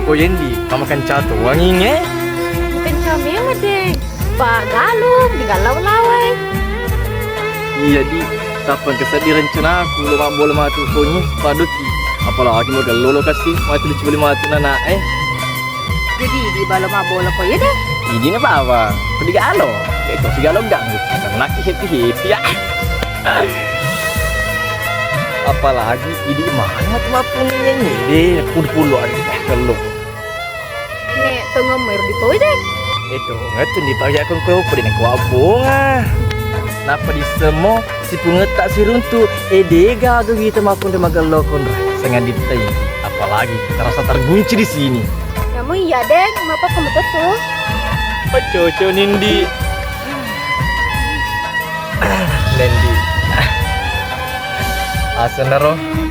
Kau Yendi, kamu kan catur wanginya? Bukan kami yang deh. Pak Galung, di galau-lawai. Iya di, kapan kesedihan rencana aku lo boleh matu sonya padut di. Apalagi mau galo lo kasih mati lucu boleh matu nana Jadi di balo mabolo ko ya deh. Ini apa? Kau di galo, itu si galo ganggu. Karena happy ya. Apalagi ini mana tuh mapunnya deh, puluhan kalau Nek tengah mer di toy deh. itu ngerti di pagi aku kau dengan kau abonga. Napa di semua si punget tak si runtuh edega tuh gitu maupun di magalo kon sengan ditai. Apalagi terasa tergunci di sini. Kamu iya deh, kenapa kamu tuh? Pacoco Nindi. Nindi. Asenero.